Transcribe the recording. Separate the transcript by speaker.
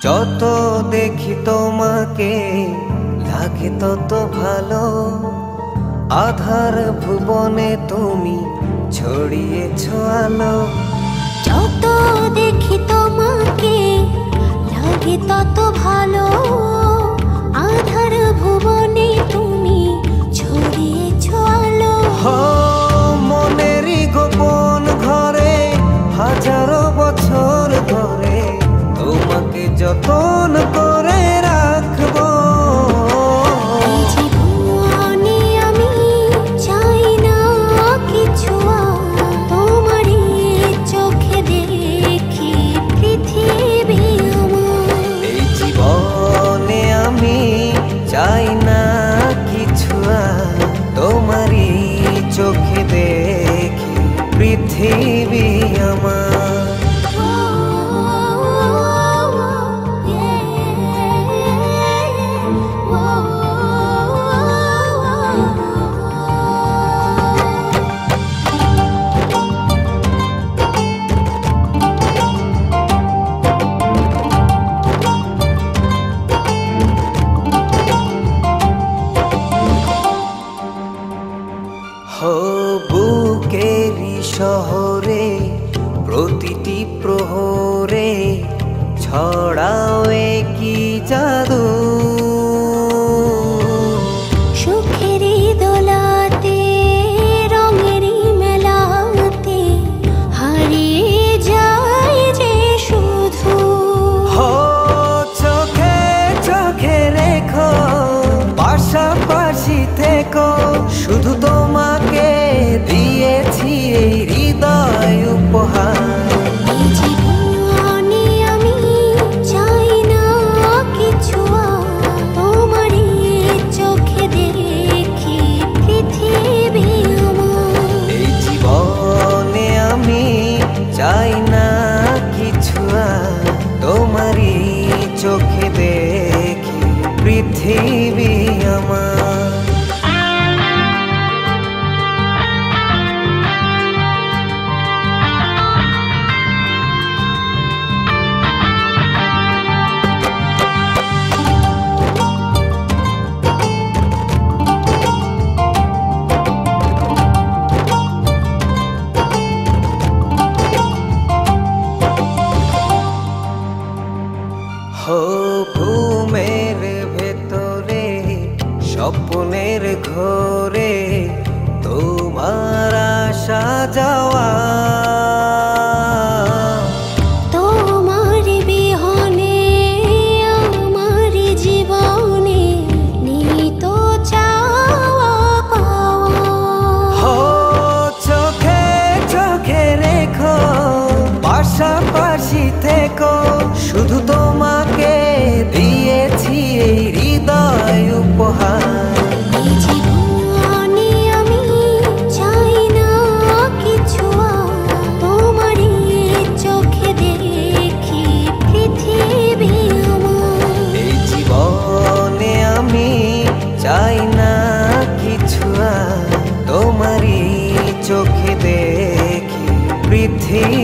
Speaker 1: যত দেখি তোমাকে লাগে তত ভালো, আধার ভুবনে তুমি ছড়িয়েছো আলো।
Speaker 2: যত দেখি তোমাকে লাগে তত ভালো, আধার ভুবনে তুমি ছড়িয়েছো আলো।
Speaker 1: মনেরই গোপন ঘরে হাজারো বছর ধরে তোমাকে যতন করে রাখবো।
Speaker 2: জীবনে আমি চাই না কিছু, তোমারই চোখে দেখি পৃথিবী আমার।
Speaker 1: এই জীবনে আমি চাই না কিছু, তোমারই চোখে দেখি পৃথিবী আমার। বুকেরি শহরে প্রতিটি প্রহরে ছড়াও কি জাদু।
Speaker 2: সুখেরই দোলাতে রঙেরই মেলাতে হারিয়ে যায় যে শুধু।
Speaker 1: চোখে চোখে রেখো পাশাপাশি থেকো, শুধু তোমাকে দিয়েছি এই হৃদয় উপহার।
Speaker 2: জীবনে আমি চাই না কিছু, তোমারই চোখে দেখি পৃথিবী আমার।
Speaker 1: এই জীবনে আমি চাই না কিছু, তোমারই চোখে দেখি পৃথিবী আমার। ঘুমের ভেতরে স্বপ্নের ঘরে তোমার আসা যাওয়া।
Speaker 2: তোমার বিহনে আমার জীবনে নিত চাওয়া পাওয়া।
Speaker 1: চোখে চোখে রেখো পাশাপাশি থেকো, শুধু তোমাকে দিয়েছি এই হৃদয় উপহার।
Speaker 2: জীবনে আমি চাই না কিছু, তোমারই চোখে দেখি পৃথিবী আমার।
Speaker 1: এই জীবনে আমি চাই না কিছু, তোমারই চোখে দেখি পৃথিবী